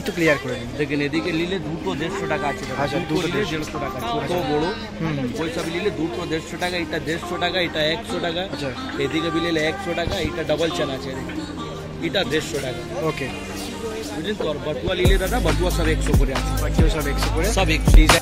একটু ক্লিয়ার করে দিন। দেখেন এদিকে নিলে দুটো 150 টাকা আছে। আচ্ছা, দুটো 150 টাকা, ছোট বড় ওই সব নিলে দুটো 150 টাকা, এটা 150 টাকা, এটা 100 টাকা। আচ্ছা, এদিকে নিলে 100 টাকা, এটা ডবল চান আছে, এটা 150 টাকা। ওকে, বুঝলেন তো? আর বটুয়া নিলে দাদা, বটুয়া সব 100 করে আছে, বাকিও সব 100 করে, সব 100।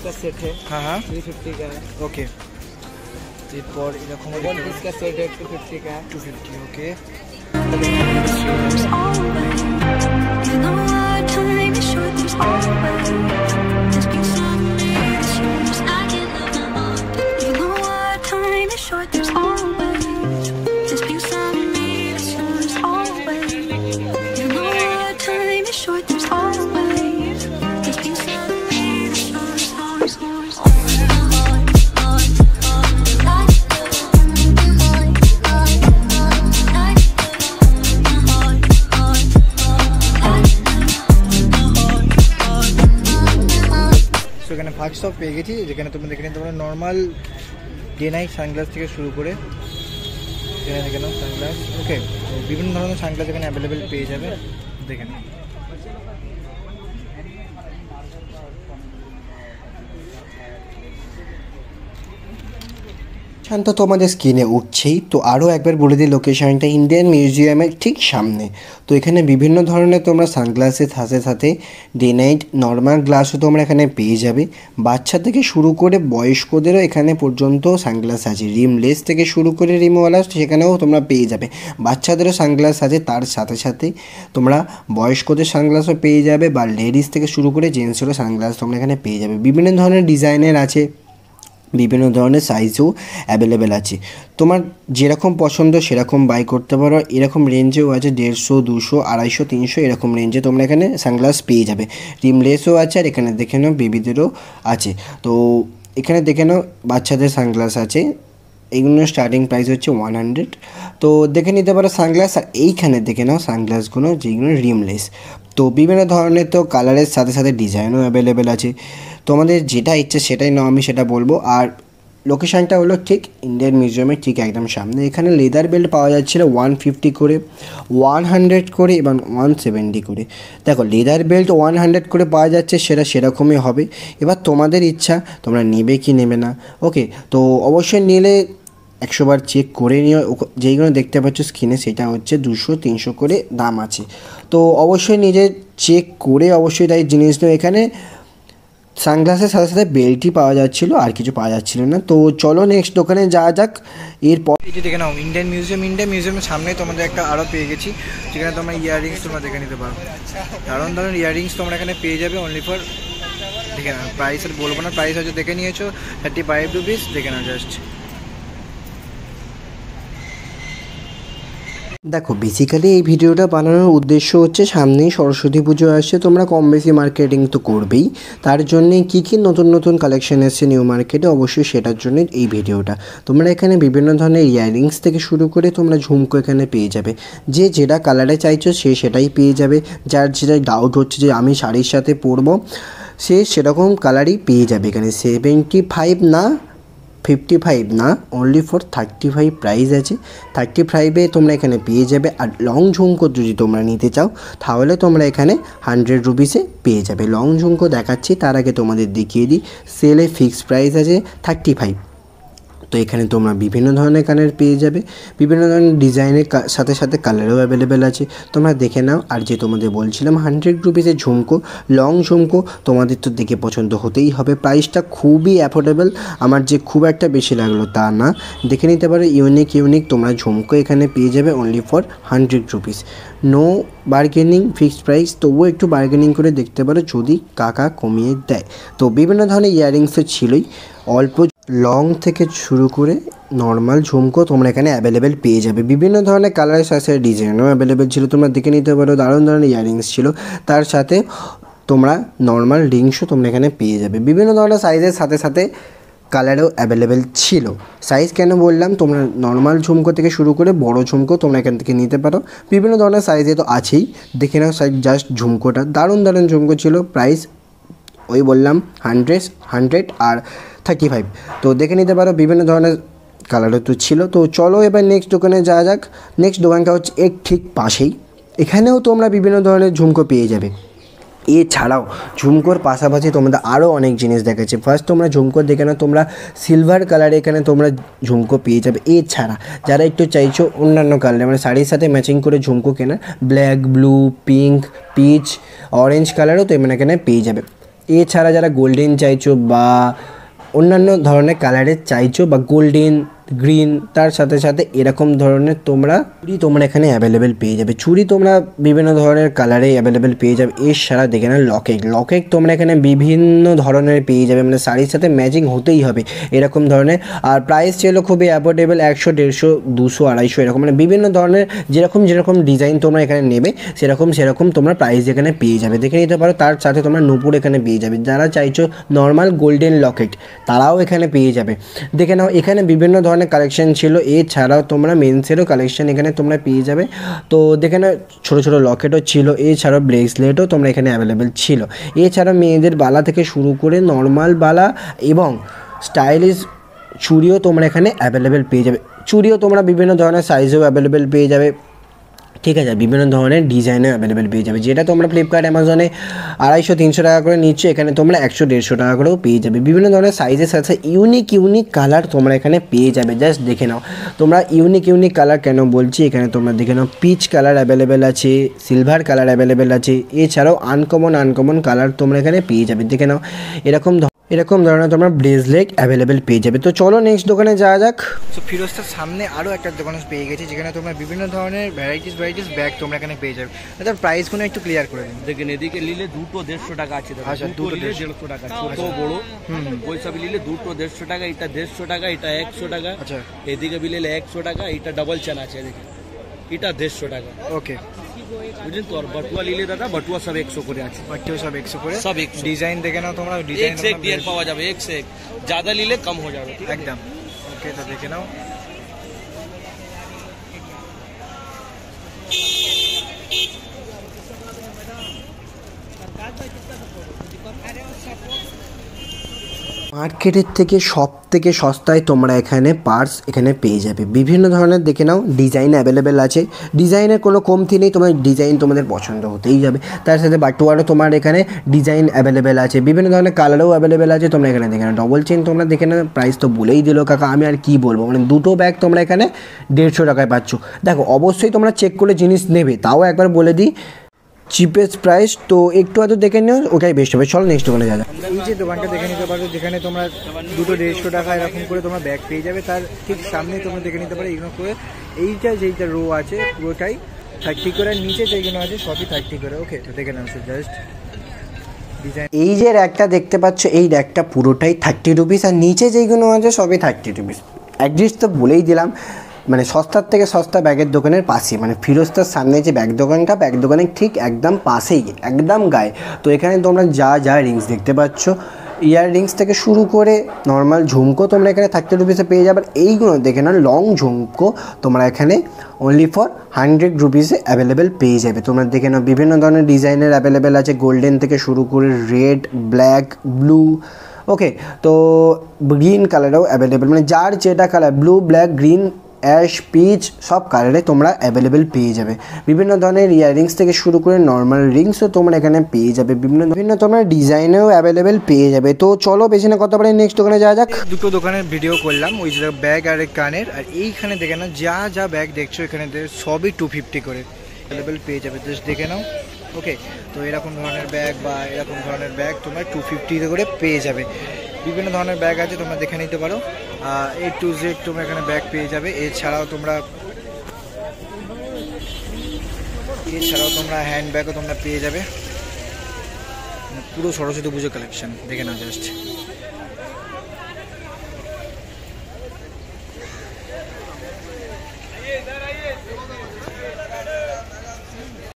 का सेट है। हाँ हाँ, 350 का है। ओके। एरपर एरकम 1 पीस का सेट है, 250 का है। 250, ओके। এখানে ফার্স্ট সব পেয়ে গেছি, যেখানে তোমরা দেখে নিতে পারো নর্মাল ডে নাইট সানগ্লাস থেকে শুরু করে এখানে দেখে নাও সানগ্লাস। ওকে, তো বিভিন্ন ধরনের সানগ্লাস এখানে অ্যাভেলেবেল পেয়ে যাবে, দেখে নাও। তো তোমাদের স্ক্রিনে উঠছেই, তো আরও একবার বলে দিই লোকেশনটা ইন্ডিয়ান মিউজিয়ামের ঠিক সামনে। তো এখানে বিভিন্ন ধরনের তোমরা সানগ্লাসের সাথে সাথে ডে নাইট নর্মাল গ্লাসও তোমরা এখানে পেয়ে যাবে। বাচ্চা থেকে শুরু করে বয়স্কদেরও এখানে পর্যন্ত সানগ্লাস আছে, রিমলেস থেকে শুরু করে রিমওয়ালা সেখানেও তোমরা পেয়ে যাবে। বাচ্চাদেরও সানগ্লাস আছে, তার সাথে সাথে তোমরা বয়স্কদের সানগ্লাসও পেয়ে যাবে, বা লেডিস থেকে শুরু করে জেন্টসেরও সানগ্লাস তোমরা এখানে পেয়ে যাবে। বিভিন্ন ধরনের ডিজাইনের আছে, বিভিন্ন ধরনের সাইজও অ্যাভেলেবেল আছে। তোমার যেরকম পছন্দ সেরকম বাই করতে পারো। এরকম রেঞ্জেও আছে 150, 200, 250, 300 এরকম রেঞ্জে তোমরা এখানে সানগ্লাস পেয়ে যাবে। রিমলেসও আছে, আর এখানে দেখে নাও বেবিদেরও আছে। তো এখানে দেখে নাও বাচ্চাদের সানগ্লাস আছে, এইগুলোর স্টার্টিং প্রাইস হচ্ছে 100। তো দেখে নিতে পারো সানগ্লাস। আর এইখানে দেখে নাও সানগ্লাসগুলো যেগুলো রিমলেস। তো বিভিন্ন ধরনের তো কালারের সাথে সাথে ডিজাইনও অ্যাভেলেবেল আছে, তোমাদের যেটা ইচ্ছে সেটাই নাও, আমি সেটা বলবো। আর লোকেশানটা হলো ঠিক ইন্ডিয়ান মিউজিয়ামের ঠিক একদম সামনে। এখানে লেদার বেল্ট পাওয়া যাচ্ছিলো 150 করে, 100 করে এবং 170 করে। দেখো লেদার বেল্ট 100 করে পাওয়া যাচ্ছে, সেটা সেরকমই হবে। এবার তোমাদের ইচ্ছা তোমরা নেবে কি নেবে না। ওকে, তো অবশ্যই নিলে 100 বার চেক করে নিও। যেইগুলো দেখতে পাচ্ছ স্ক্রিনে সেটা হচ্ছে 200, 300 করে দাম আছে। তো অবশ্যই নিজে চেক করে অবশ্যই তাই জিনিস নিও। এখানে সানগ্লাসের সাথে সাথে বেল্টই পাওয়া যাচ্ছিলো, আর কিছু পাওয়া যাচ্ছিলো না। তো চলো নেক্সট দোকানে যাওয়া যাক। এরপর এই যে দেখে নাও ইন্ডিয়ান মিউজিয়ামের সামনে তোমাদের একটা আরও পেয়ে গেছি, যেখানে তোমরা ইয়াররিংস তোমরা দেখে নিতে পারো। দারুণ দারুণ ইয়াররিংস তোমরা এখানে পেয়ে যাবে অনলি ফর, দেখে নাও। প্রাইস আর বলবো না, প্রাইস হচ্ছে দেখে নিয়েছো 35 রুপিস, দেখে নাও জাস্ট। দেখো বেসিক্যালি এই ভিডিওটা বানানোর উদ্দেশ্য হচ্ছে সামনেই সরস্বতী পুজো আসছে, তোমরা কম বেশি মার্কেটিং তো করবেই, তার জন্যে কী নতুন নতুন কালেকশন এসছে নিউ মার্কেটে, অবশ্যই সেটার জন্যই এই ভিডিওটা। তোমরা এখানে বিভিন্ন ধরনের ইয়াররিংস থেকে শুরু করে তোমরা ঝুমকো এখানে পেয়ে যাবে। যে যেটা কালারে চাইছো সে সেটাই পেয়ে যাবে। যার যেটা ডাউট হচ্ছে যে আমি শাড়ির সাথে পরবো, সে সেরকম কালারই পেয়ে যাবে। এখানে 75 না 55 না, অনলি ফর 35 প্রাইস আছে। 35-এ তোমরা এখানে পেয়ে যাবে। আর লং ঝুমকো যদি তোমরা নিতে চাও তাহলে তোমরা এখানে 100 রুপিসে পেয়ে যাবে। লং ঝুমকো দেখাচ্ছি, তার আগে তোমাদের দেখিয়ে দিই সেলে ফিক্সড প্রাইস আছে 35। তো এখানে তোমরা বিভিন্ন ধরনের কানের পেয়ে যাবে, বিভিন্ন ধরনের ডিজাইনের সাথে সাথে কালারও অ্যাভেলেবেল আছে, তোমরা দেখে নাও। আর যে তোমাদের বলছিলাম 100 রুপিসের ঝুমকো, লং ঝুমকো, তোমাদের তো দেখে পছন্দ হতেই হবে। প্রাইসটা খুবই অ্যাফোর্ডেবল, আমার যে খুব একটা বেশি লাগলো তা না। দেখে নিতে পারো ইউনিক তোমরা ঝুমকো এখানে পেয়ে যাবে only for 100 rupees. No bargaining, fixed price, তবুও একটু বার্গেনিং করে দেখতে পারো যদি কাকা কমিয়ে দেয়। তো বিভিন্ন ধরনের ইয়াররিংসও ছিলই, অল্প লং থেকে শুরু করে নর্মাল ঝুমকো তোমরা এখানে অ্যাভেলেবেল পেয়ে যাবে। বিভিন্ন ধরনের কালারের সাথে ডিজাইনও অ্যাভেলেবেল ছিল, তোমরা দেখে নিতে পারো। দারুণ ধরনের ইয়াররিংস ছিল, তার সাথে তোমরা নর্মাল রিংসও তোমরা এখানে পেয়ে যাবে। বিভিন্ন ধরনের সাইজের সাথে সাথে কালারেও অ্যাভেলেবেল ছিল। সাইজ কেন বললাম, তোমরা নর্মাল ঝুমকো থেকে শুরু করে বড় ঝুমকো তোমরা এখান থেকে নিতে পারো, বিভিন্ন ধরনের সাইজে তো আছেই। দেখে নাও সাইজ, জাস্ট ঝুমকোটা দারুণ দারুণ ঝুমকো ছিল। প্রাইস ওই বললাম 100 আর 35, তো দেখে নিতে পারো। বিভিন্ন ধরনের কালারও তো ছিল। তো চলো এবার নেক্সট দোকানে যাওয়া যাক। নেক্সট দোকানটা হচ্ছে এর ঠিক পাশেই, এখানেও তোমরা বিভিন্ন ধরনের ঝুমকো পেয়ে যাবে। এছাড়াও ঝুমকোর পাশাপাশি তোমাদের আরও অনেক জিনিস দেখাচ্ছে। ফার্স্ট তোমরা ঝুমকো দেখে নাও, তোমরা সিলভার কালারে এখানে তোমরা ঝুমকো পেয়ে যাবে। এছাড়া যারা একটু চাইছো অন্যান্য কালারে, মানে শাড়ির সাথে ম্যাচিং করে ঝুমকো কেনার, black, blue, pink, peach, orange কালারও তো এখানে পেয়ে যাবে। এছাড়া যারা গোল্ডেন চাইছো বা অন্যান্য ধরনের কালারের চাইছো বা গোল্ডেন, গ্রিন, তার সাথে সাথে এরকম ধরনের তোমরা চুড়ি এখানে অ্যাভেলেবেল পেয়ে যাবে। চুড়ি তোমরা বিভিন্ন ধরনের কালারে অ্যাভেলেবেল পেয়ে যাবে। এছাড়া দেখে না লকেট তোমরা এখানে বিভিন্ন ধরনের পেয়ে যাবে, মানে শাড়ির সাথে ম্যাচিং হতেই হবে এরকম ধরনের। আর প্রাইস ছিল খুবই অ্যাফোর্ডেবল, 100, 150, 200, 250 এরকম, মানে বিভিন্ন ধরনের যেরকম ডিজাইন তোমরা এখানে নেবে সেরকম তোমরা প্রাইস এখানে পেয়ে যাবে, দেখে নিতে পারো। তার সাথে তোমরা নূপুর এখানে পেয়ে যাবে। যারা চাইছো নর্মাল গোল্ডেন লকেট তারাও এখানে পেয়ে যাবে। দেখে নাও এখানে বিভিন্ন ধরনের কালেকশন ছিল। এছাড়াও তোমরা মেন্সেরও কালেকশন এখানে তোমরা পেয়ে যাবে। তো দেখে না ছোটো ছোটো লকেটও ছিল, এছাড়াও ব্রেসলেটও তোমরা এখানে অ্যাভেলেবেল ছিল। এছাড়া মেয়েদের বালা থেকে শুরু করে নর্মাল বালা এবং স্টাইলিশ চুড়িও তোমরা এখানে অ্যাভেলেবেল পেয়ে যাবে। চুড়িও তোমরা বিভিন্ন ধরনের সাইজেও অ্যাভেলেবেল পেয়ে যাবে, ঠিক আছে, বিভিন্ন ধরনের ডিজাইনও অ্যাভেলেবেল পেয়ে যাবে। যেটা তোমরা ফ্লিপকার্ট, অ্যামাজনে 250, 300 টাকা করে নিচ্ছ, এখানে তোমরা 100, 150 টাকা করেও পেয়ে যাবে। বিভিন্ন ধরনের সাইজের সাথে ইউনিক কালার তোমরা এখানে পেয়ে যাবে। জাস্ট দেখে নাও তোমরা ইউনিক কালার কেন বলছি, এখানে তোমরা দেখে নাও পিচ কালার অ্যাভেলেবেল আছে, সিলভার কালার অ্যাভেলেবেল আছে। এছাড়াও আনকমন কালার তোমরা এখানে পেয়ে যাবে। দেখে নাও এরকম ধরনের তোমরা ব্রেসলেট অ্যাভেলেবেল পেয়ে যাবে। তো চলো নেক্সট দোকানে যাওয়া যাক। তো ফিরোজটার সামনে আরও একটা দোকান পেয়ে গেছি, যেখানে তোমরা বিভিন্ন ধরনের ভ্যারাইটিস ব্যাগ তোমরা এখানে পেয়ে যাবে। তার প্রাইসগুলো একটু ক্লিয়ার করে দিন। দেখেন এদিকে নিলে দুটো 150 টাকা আছে। আচ্ছা, দুটো নিলে 150 টাকা, ছোট বড় ওই সব নিলে দুটো 150 টাকা, এটা 150 টাকা, এটা 100 টাকা। আচ্ছা, এদিকে নিলে 100 টাকা, এটা ডাবল চান আছে এদিকে, এটা 150 টাকা। ওকে, বুঝলেন তো। আর বাটুয়া নিলে দাদা, বাটুয়া সব 100 করে আছে, বাটুয়া সব 100 করে, সব 100। ডিজাইন দেখে নাও তোমরা, ডিজাইন एक से एक डिजाइन पावा जाবে, एक से एक, ज्यादा নিলে कम हो जाবে, একদম। ওকে, তো দেখে নাও। মার্কেটের থেকে সব থেকে সস্তায় তোমরা এখানে পার্স এখানে পেয়ে যাবে। বিভিন্ন ধরনের দেখে নাও ডিজাইন অ্যাভেলেবেল আছে, ডিজাইনের কোনো কমতি নেই, তোমার ডিজাইন তোমাদের পছন্দ হতেই যাবে। তার সাথে বাটুয়ারও তোমার এখানে ডিজাইন অ্যাভেলেবেল আছে, বিভিন্ন ধরনের কালারও অ্যাভেলেবেল আছে। তোমরা এখানে দেখে নাও ডবল চেন তোমরা দেখে নাও, প্রাইস তো বলেই দিল কাকা, আমি আর কি বলবো, মানে দুটো ব্যাগ তোমরা এখানে 150 টাকায় পাচ্ছ। দেখো অবশ্যই তোমরা চেক করে জিনিস নেবে, তাও একবার বলে দিই চিপেস্ট প্রাইস, তো একটু হয়তো দেখে নিও, ওটাই বেস্ট হবে। চলো নেক্সট দোকানে যাবে। এই যে দোকানটা দেখে নিতে পারো, যেখানে তোমরা দুটো 150 টাকা এরকম করে তোমরা ব্যাগ পেয়ে যাবে। তার ঠিক সামনে তোমরা দেখে নিতে পারো এগুলো করে, যেইটা রো আছে পুরোটাই 30 করে, নিচে যেগুলো আছে সবই 30 করে। ওকে, তো দেখে নাও জাস্ট ডিজাইন। এই যে র্যাকটা দেখতে পাচ্ছ, এই র্যাকটা পুরোটাই 30 রুপিস, আর নিচে যেইগুলো আছে সবই 30 রুপিস। অ্যাড্রেস তো বলেই দিলাম, মানে সস্তার থেকে সস্তা ব্যাগের দোকানের পাশে, মানে ফিরোজটার সামনে যে ব্যাগ দোকানের ঠিক একদম পাশেই, একদম গায়ে। তো এখানে তোমরা যা রিংস দেখতে পাচ্ছ, ইয়াররিংস থেকে শুরু করে নর্মাল ঝুমকো তোমরা এখানে 30 রুপিসে পেয়ে যাবে। এইগুলো দেখে না লং ঝুমকো তোমরা এখানে অনলি ফর 100 রুপিসে অ্যাভেলেবেল পেয়ে যাবে। তোমরা দেখে নাও বিভিন্ন ধরনের ডিজাইনের অ্যাভেলেবেল আছে, গোল্ডেন থেকে শুরু করে রেড, ব্ল্যাক, ব্লু, ওকে, তো গ্রিন কালারও অ্যাভেলেবেল, মানে যার যেটা colour, blue, black, green, ash, peach, সব কালারে তোমরা অ্যাভেলেবেল পেয়ে যাবে। বিভিন্ন ধরনের ইয়াররিংস থেকে শুরু করে নর্মাল রিংসও তোমরা এখানে পেয়ে যাবে, বিভিন্ন ধরনের ডিজাইনেও অ্যাভেলেবেল পেয়ে যাবে। তো চলো বেশি না কথা বলে নেক্সট দোকানে যাওয়া যাক। দুটো দোকানের ভিডিও করলাম, ওই যে ব্যাগ আর কানের, আর এইখানে দেখে নাও যা ব্যাগ দেখছো এখানে সবই 250 করে অ্যাভেলেবেল পেয়ে যাবে। জাস্ট দেখে নাও। ওকে, তো এরকম ধরনের ব্যাগ বা এরকম ধরনের ব্যাগ তোমরা 250 করে পেয়ে যাবে। বিভিন্ন ধরনের ব্যাগ আছে, তোমরা দেখে নিতে পারো। A to Z তোমরা এখানে ব্যাগ পেয়ে যাবে। এছাড়াও তোমরা হ্যান্ড ব্যাগও তোমরা পেয়ে যাবে। পুরো সরস্বতী পুজো কালেকশন দেখে নাও জাস্ট।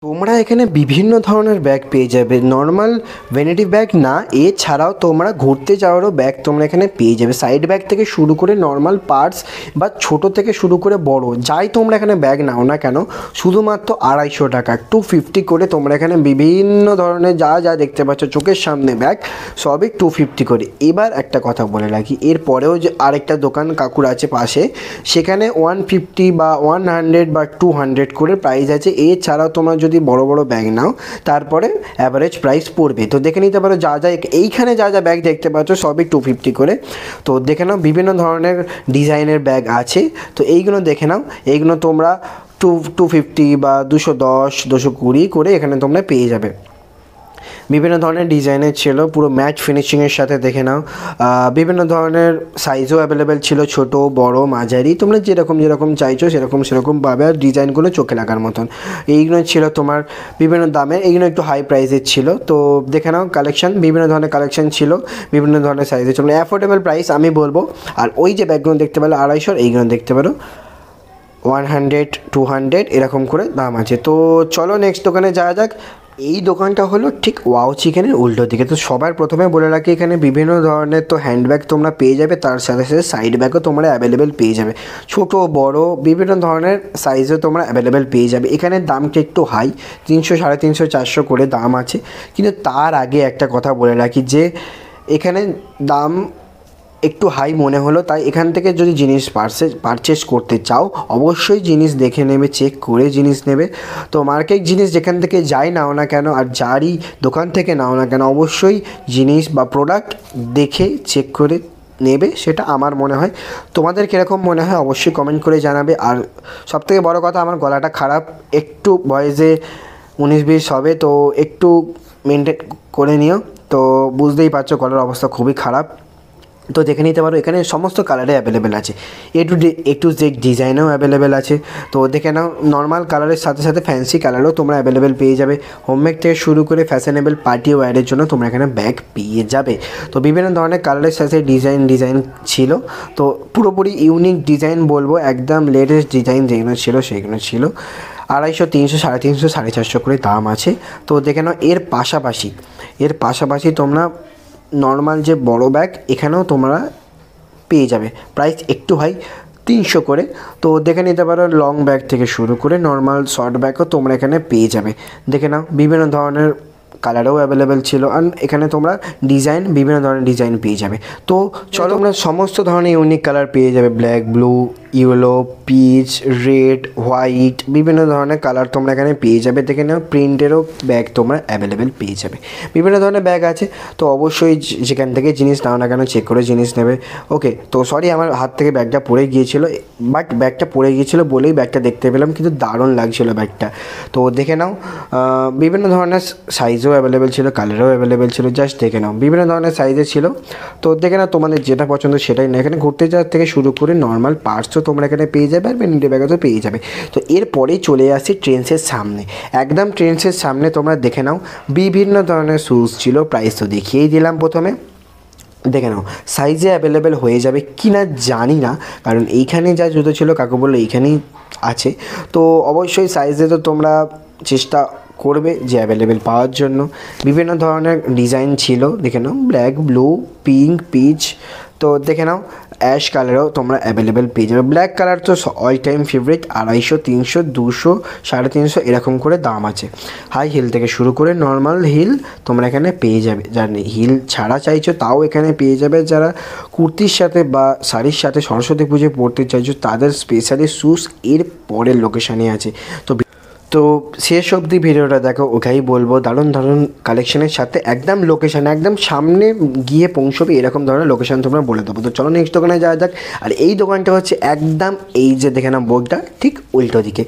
তোমরা তোমরা এখানে বিভিন্ন ধরনের ব্যাগ পেয়ে যাবে, নর্মাল ভ্যানিটি ব্যাগ না, এছাড়াও তোমরা ঘুরতে যাওয়ারও ব্যাগ তোমরা এখানে পেয়ে যাবে। সাইড ব্যাগ থেকে শুরু করে নর্মাল পার্টস বা ছোট থেকে শুরু করে বড় যাই তোমরা এখানে ব্যাগ নাও না কেন, শুধুমাত্র 250 টাকা 250 করে তোমরা এখানে বিভিন্ন ধরনের যা যা দেখতে পাচ্ছ চোখের সামনে ব্যাগ সবই 250 করে। এবার একটা কথা বলে রাখি, এরপরেও যে আরেকটা দোকান কাকুর আছে পাশে, সেখানে 150 বা 100 বা 200 করে প্রাইস আছে। এছাড়াও তোমরা যদি বড় বড় ব্যাগ নাও তারপরে অ্যাভারেজ প্রাইস পড়বে। তো দেখে নিতে পারো যা যা এইখানে যা যা ব্যাগ দেখতে পাচ্ছ সবই 250 করে। তো দেখে নাও বিভিন্ন ধরনের ডিজাইনের ব্যাগ আছে, তো এইগুলো দেখে নাও। এইগুলো তোমরা 250 বা 210 220 করে এখানে তোমরা পেয়ে যাবে। বিভিন্ন ধরনের ডিজাইনের ছিল, পুরো ম্যাট ফিনিশিংয়ের সাথে দেখে নাও। বিভিন্ন ধরনের সাইজও অ্যাভেলেবেল ছিল, ছোট বড় মাঝারি, তোমরা যেরকম চাইছো সেরকম পাবে। আর ডিজাইনগুলো চোখে লাগার মতন। এইগুলো ছিল তোমার বিভিন্ন দামের, এইগুলো একটু হাই প্রাইসের ছিল। তো দেখে নাও কালেকশন, বিভিন্ন ধরনের কালেকশন ছিল, বিভিন্ন ধরনের সাইজের ছিল। অ্যাফোর্ডেবল প্রাইস আমি বলবো। আর ওই যে ব্যাগগুলো দেখতে পেলো 250, এইগুলো দেখতে পারো 100 200 এরকম করে দাম আছে। তো চলো নেক্সট দোকানে যাওয়া যাক। এই দোকানটা হলো ঠিক ওয়াও চিকেনের উল্টো দিকে। তো সবার প্রথমে বলে রাখি, এখানে বিভিন্ন ধরনের তো হ্যান্ডব্যাগ তোমরা পেয়ে যাবে, তার সাথে সাথে সাইড ব্যাগও তোমরা অ্যাভেলেবেল পেয়ে যাবে। ছোট বড় বিভিন্ন ধরনের সাইজও তোমরা অ্যাভেলেবেল পেয়ে যাবে। এখানে দামটা একটু হাই, 300 350 400 করে দাম আছে। কিন্তু তার আগে একটা কথা বলে রাখি যে এখানে দাম একটু হাই মনে হলো, তাই এখান থেকে যদি জিনিস পারচেস করতে চাও অবশ্যই জিনিস দেখে নেবে, চেক করে জিনিস নেবে। তো মার্কেট জিনিস যেখান থেকে যাই নাও না কেন আর যারই দোকান থেকে নাও না কেন, অবশ্যই জিনিস বা প্রোডাক্ট দেখে চেক করে নেবে, সেটা আমার মনে হয়। তোমাদের কীরকম মনে হয় অবশ্যই কমেন্ট করে জানাবে। আর সবথেকে বড় কথা, আমার গলাটা খারাপ, একটু বয়সে 19-20 হবে, তো একটু মেনটেন করে নিও। তো বুঝতেই পারছো গলার অবস্থা খুবই খারাপ। তো দেখে নিতে পারো এখানে সমস্ত কালারে অ্যাভেলেবেল আছে, এ টু জেড ডিজাইনও অ্যাভেলেবেল আছে। তো দেখে নাও, নর্মাল কালারের সাথে সাথে ফ্যান্সি কালারও তোমরা অ্যাভেলেবেল পেয়ে যাবে। হোমমেড থেকে শুরু করে ফ্যাশনেবল পার্টি ওয়্যারের জন্য তোমরা এখানে ব্যাগ পেয়ে যাবে। তো বিভিন্ন ধরনের কালারের সাথে ডিজাইন ছিল। তো পুরোপুরি ইউনিক ডিজাইন বলবো, একদম লেটেস্ট ডিজাইন যেগুলো ছিল সেগুলো ছিল। 250 300 350 450 করে দাম আছে। তো দেখে নাও এর পাশাপাশি তোমরা নর্মাল যে বড় ব্যাগ এখানেও তোমরা পেয়ে যাবে, প্রাইস একটু হাই 300 করে। তো দেখে নিতে পারো লং ব্যাগ থেকে শুরু করে নর্মাল শর্ট ব্যাগও তোমরা এখানে পেয়ে যাবে। দেখে নাও বিভিন্ন ধরনের কালারও অ্যাভেলেবেল ছিল। আর এখানে তোমরা বিভিন্ন ধরনের ডিজাইন পেয়ে যাবে। তো চলো তোমরা সমস্ত ধরনের ইউনিক কালার পেয়ে যাবে, black, blue, yellow, peach, red, white, বিভিন্ন ধরনের কালার তোমরা এখানে পেয়ে যাবে। দেখে নাও প্রিন্টেরও ব্যাগ তোমরা অ্যাভেলেবেল পেয়ে যাবে। বিভিন্ন ধরনের ব্যাগ আছে, তো অবশ্যই যেখান থেকে জিনিস নাও না কেন চেক করে জিনিস নেবে। ওকে, তো সরি আমার হাত থেকে ব্যাগটা পড়ে গিয়েছিল, বাট ব্যাগটা পড়ে গিয়েছিলো বলেই ব্যাগটা দেখতে পেলাম, কিন্তু দারুণ লাগছিলো ব্যাগটা। তো দেখে নাও বিভিন্ন ধরনের সাইজও অ্যাভেলেবেল ছিল, কালারও অ্যাভেলেবেল ছিল, জাস্ট দেখে নাও বিভিন্ন ধরনের সাইজে ছিল। তো দেখে নাও তোমাদের যেটা পছন্দ সেটাই না। এখানে ঘুরতে যাওয়ার থেকে শুরু করে নর্মাল পার্টসও তোমরা এখানে পেয়ে যাবে, আর ভ্যানিটি ব্যাগও তো পেয়ে যাবে। তো এরপরেই চলে আসি ট্রেন্ডসের সামনে। একদম ট্রেন্ডসের সামনে তোমরা দেখে নাও বিভিন্ন ধরনের শ্যুজ ছিল, প্রাইস তো দেখিয়েই দিলাম প্রথমে। দেখে নাও সাইজে অ্যাভেলেবেল হয়ে যাবে কি না জানি না, কারণ এইখানে যা জুতো ছিল কাকু বললো এইখানেই আছে। তো অবশ্যই সাইজে তো তোমরা চেষ্টা করবে যে অ্যাভেলেবেল পাওয়ার জন্য। বিভিন্ন ধরনের ডিজাইন ছিল, দেখে নাও ব্ল্যাক, ব্লু, পিঙ্ক, পিচ। তো দেখে নাও অ্যাশ কালারও তোমরা অ্যাভেলেবেল পেয়ে যাবে। ব্ল্যাক কালার তো অল টাইম ফেভারিট, 250 300 200 350 এরকম করে দাম আছে। হাই হিল থেকে শুরু করে নর্মাল হিল তোমরা এখানে পেয়ে যাবে। যারা হিল ছাড়া চাইছো তাও এখানে পেয়ে যাবে। যারা কুর্তির সাথে বা শাড়ির সাথে সরস্বতী পুজোয় পরতে চাইছো তাদের স্পেশালি শ্যুজ এর পরের লোকেশানে আছে। তো শেষ অবধি ভিডিওটা দেখো, ওখানেই বলবো দারুণ কালেকশনের সাথে একদম লোকেশান একদম সামনে গিয়ে পৌঁছবে এরকম ধরনের লোকেশান তোমরা বলে দেবো। তো চলো নেক্সট দোকানে যাওয়া যাক। আর এই দোকানটা হচ্ছে একদম এই যে দেখে নাও বোর্ডটা ঠিক উল্টো দিকে।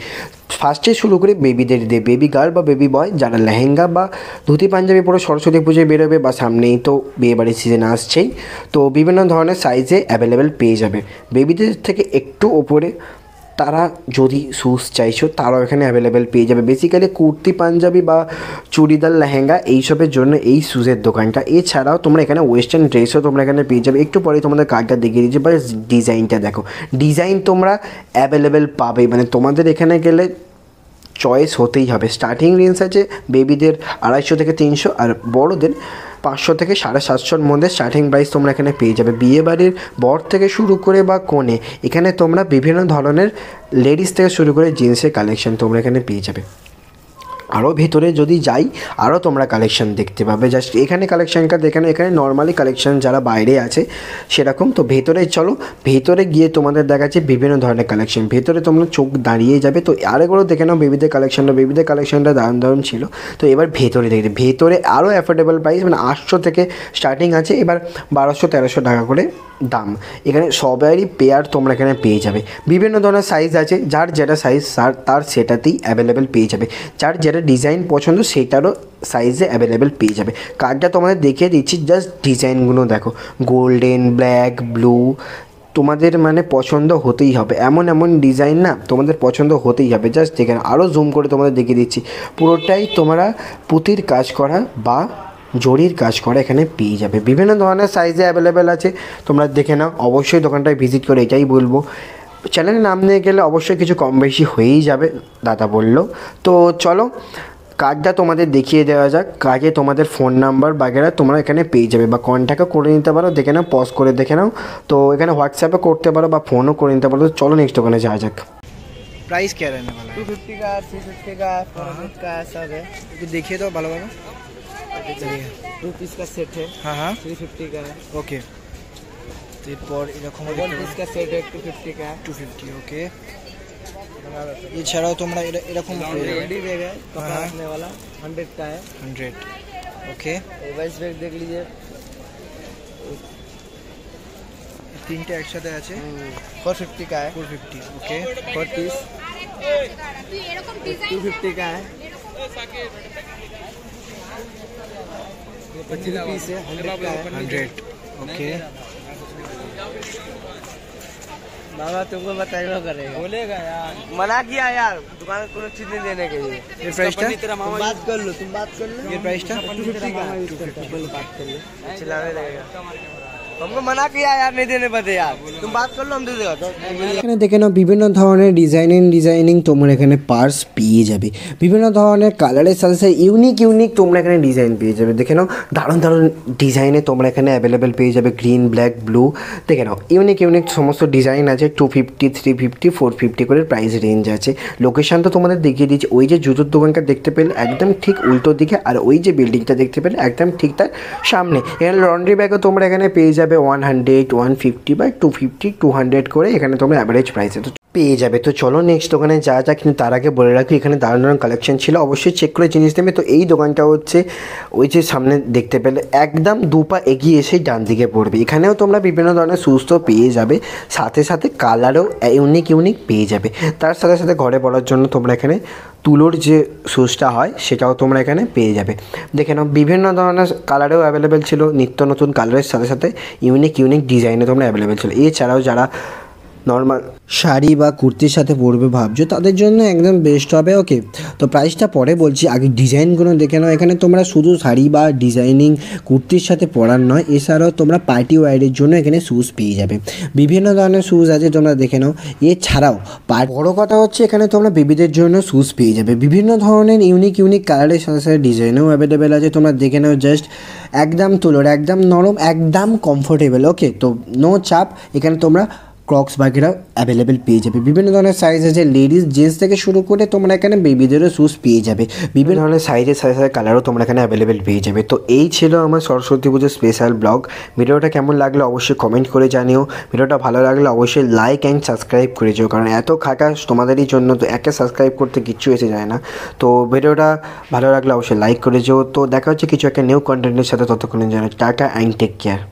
ফার্স্টে শুরু করে বেবিদের দিয়ে, বেবি গার্ল বা বেবি বয় যারা লেহেঙ্গা বা ধুতি পাঞ্জাবি পরে সরস্বতী পুজোয় বেরোবে বা সামনেই তো বিয়েবাড়ির সিজন আসছেই, তো বিভিন্ন ধরনের সাইজে অ্যাভেলেবেল পেয়ে যাবে। বেবিদের থেকে একটু ওপরে তারা যদি শ্যুজ চাইছো তারাও এখানে অ্যাভেলেবেল পেয়ে যাবে। বেসিক্যালি কুর্তি পাঞ্জাবি বা চুড়িদার লেহেঙ্গা এইসবের জন্য এই শ্যুজের দোকানটা। এছাড়াও তোমরা এখানে ওয়েস্টার্ন ড্রেসও তোমরা এখানে পেয়ে যাবে। একটু পরে তোমাদের কার্ডটা দেখিয়ে দিচ্ছি, বা ডিজাইনটা দেখো, ডিজাইন তোমরা অ্যাভেলেবেল পাবে। মানে তোমাদের এখানে গেলে চয়েস হতেই হবে। স্টার্টিং রেঞ্জ আছে বেবিদের 250 থেকে 300, আর বড়োদের 500 থেকে 750-র মধ্যে স্টার্টিং প্রাইস তোমরা এখানে পেয়ে যাবে। বিয়েবাড়ির বর থেকে শুরু করে বা কনে, এখানে তোমরা বিভিন্ন ধরনের লেডিস থেকে শুরু করে জেন্টসের কালেকশন তোমরা এখানে পেয়ে যাবে। আরও ভেতরে যদি যাই আরও তোমরা কালেকশান দেখতে পাবে। জাস্ট এখানে কালেকশানটা দেখে নাও, এখানে নর্মালি কালেকশান যারা বাইরে আছে সেরকম। তো ভেতরে চলো, ভেতরে গিয়ে তোমাদের দেখাচ্ছে বিভিন্ন ধরনের কালেকশান। ভেতরে তোমরা চোখ দাঁড়িয়ে যাবে। তো আরেকগুলো দেখে নাও বেবিদের কালেকশানটা দারুণ ছিল। তো এবার ভেতরে দেখতে, ভেতরে আরও অ্যাফোর্ডেবল প্রাইস, মানে 800 থেকে স্টার্টিং আছে, এবার 1200-1300 টাকা করে দাম। এখানে সবারই পেয়ার তোমরা এখানে পেয়ে যাবে। বিভিন্ন ধরনের সাইজ আছে, যার যেটা সাইজ তার সেটাতেই অ্যাভেলেবেল পেয়ে যাবে। যার যেটা ডিজাইন পছন্দ সেটারও সাইজে অ্যাভেলেবেল পেয়ে যাবে। কার্ডটা তোমাদের দেখিয়ে দিচ্ছি, জাস্ট ডিজাইনগুলো দেখো, গোল্ডেন, ব্ল্যাক, ব্লু, তোমাদের মানে পছন্দ হতেই হবে। এমন ডিজাইন না, তোমাদের পছন্দ হতেই হবে। জাস্ট দেখে আরও জুম করে তোমাদের দেখিয়ে দিচ্ছি, পুরোটাই তোমরা পুঁতির কাজ করা বা জরির কাজ করা এখানে পেয়ে যাবে। বিভিন্ন ধরনের সাইজে অ্যাভেলেবেল আছে, তোমরা দেখে নাও। অবশ্যই দোকানটায় ভিজিট করে এটাই বলবো, চ্যানেলের নাম নিয়ে গেলে অবশ্যই কিছু কম বেশি হয়েই যাবে দাদা বললো। তো চলো কার্ডটা তোমাদের দেখিয়ে দেওয়া যাক। কার্ডে তোমাদের ফোন নাম্বার বাগেরা তোমরা এখানে পেয়ে যাবে, বা কন্ট্যাক্টও করে নিতে পারো। দেখে নাও, পজ করে দেখে নাও। তো এখানে হোয়াটসঅ্যাপে করতে পারো বা ফোনও করে নিতে পারো। চলো নেক্সট ওখানে যাওয়া যাক। प्राइस क्या रहने वाला है? 250 का, 350 का, 400 का सब है। तो देखिए तो भालो भालो। 2 पीस का सेट है, हाँ 350 का है। ओके। এরপর এরকম 1 पीस का सेट है, 250 का है। 250 ওকে। এছাড়াও তোমরা এরকম रेडी बैग है, कपड़ा रखने वाला, 100 का है। 100 ওকে। वाइस बैग देख लीजिए, তিনটে একসাথে আছে, 450 का है। 450 ওকে। 4 पीस 250 का है। 3 पीस है, 100 का है। 100 ओके। बाबा तुमको बताइए करेगा, बोलेगा यार, मना किया यार, दुकान को चीज नहीं देने के लिए। ये प्राइस था? तुम बात कर लो, ये प्राइस था? 250 का, 250 बात कर लो, चिल्लाने लगेगा। हमको मना किया यार, नहीं देने पड़ते यार, तुम बात कर लो, हम दे देगा। तो এখানে দেখে নাও বিভিন্ন ধরনের ডিজাইনিং তোমরা এখানে পার্স পেয়ে যাবে। বিভিন্ন ধরনের কালারের সাথে সাথে ইউনিক তোমরা এখানে ডিজাইন পেয়ে যাবে। দেখে নাও দারুণ ডিজাইনে তোমরা এখানে অ্যাভেলেবেল পেয়ে যাবে। গ্রিন, ব্ল্যাক, ব্লু, দেখে নাও ইউনিক সমস্ত ডিজাইন আছে। 250, 350, 450 করে প্রাইস রেঞ্জ আছে। লোকেশান তো তোমাদের দেখিয়ে দিচ্ছি, ওই যে জুতোর দোকানটা দেখতে পেলে একদম ঠিক উল্টো দিকে, আর ওই যে বিল্ডিংটা দেখতে পেলে একদম ঠিক তার সামনে। এখানে লন্ড্রি ব্যাগও তোমরা এখানে পেয়ে যাবে 100, 150 বা 250, 200 করে এখানে তোমরা অ্যাভারেজ প্রাইসে তো পেয়ে যাবে। তো চলো নেক্সট দোকানে যা কিন্তু তার আগে বলে রাখি, এখানে দারুণ কালেকশন ছিল, অবশ্যই চেক করে জিনিস নেবে। তো এই দোকানটা হচ্ছে ওই যে সামনে দেখতে পেলে একদম 2 পা এগিয়ে এসেই ডান দিকে পড়বে। এখানেও তোমরা বিভিন্ন ধরনের শুজ তো পেয়ে যাবে, সাথে কালারও ইউনিক পেয়ে যাবে। তার সাথে ঘরে পড়ার জন্য তোমরা এখানে তুলোর যে শুজটা হয় সেটাও তোমরা এখানে পেয়ে যাবে। দেখে নাও বিভিন্ন ধরনের কালারেও অ্যাভেলেবেল ছিল, নিত্য নতুন কালারের সাথে ইউনিক ডিজাইনে তোমরা অ্যাভেলেবেল ছিল। এছাড়াও যারা নর্মাল শাড়ি বা কুর্তির সাথে পরবে ভাবছো তাদের জন্য একদম বেস্ট হবে। ওকে, তো প্রাইসটা পরে বলছি, আগে ডিজাইনগুলো দেখে নাও। এখানে তোমরা শুধু শাড়ি বা ডিজাইনিং কুর্তির সাথে পরার নয়, এছাড়াও তোমরা পার্টি ওয়্যারের জন্য এখানে শ্যুজ পেয়ে যাবে। বিভিন্ন ধরনের শ্যুজ আছে, তোমরা দেখে নাও। এছাড়াও বড় কথা হচ্ছে এখানে তোমরা বেবিদের জন্য শ্যুজ পেয়ে যাবে। বিভিন্ন ধরনের ইউনিক কালারের সাথে ডিজাইনও অ্যাভেলেবেল আছে, তোমরা দেখে নাও। জাস্ট একদম তুলোর, একদম নরম, একদম কমফোর্টেবল। ওকে, তো নো চাপ, এখানে তোমরা ক্রক্স বাগেরাও অ্যাভেলেবেল পেয়ে যাবে। বিভিন্ন ধরনের সাইজ আছে, লেডিস জেন্টস থেকে শুরু করে তোমরা এখানে বেবিদেরও শ্যুজ পেয়ে যাবে। বিভিন্ন ধরনের সাইজের সাথে কালারও তোমরা এখানে অ্যাভেলেবেল পেয়ে যাবে। তো এই ছিল আমার সরস্বতী পুজোর স্পেশাল ব্লগ। ভিডিওটা কেমন লাগলো অবশ্যই কমেন্ট করে জানিও। ভিডিওটা ভালো লাগলে অবশ্যই লাইক অ্যান্ড সাবস্ক্রাইব করে যেও, কারণ এত খাটা তোমাদেরই জন্য, তো একে সাবস্ক্রাইব করতে কিচ্ছু এসে যায় না। তো ভিডিওটা ভালো লাগলে অবশ্যই লাইক করে যেও। তো দেখা হচ্ছে কিছু একটা নিউ কন্টেন্টের সাথে, ততক্ষণের জন্য টাটা অ্যান্ড টেক কেয়ার।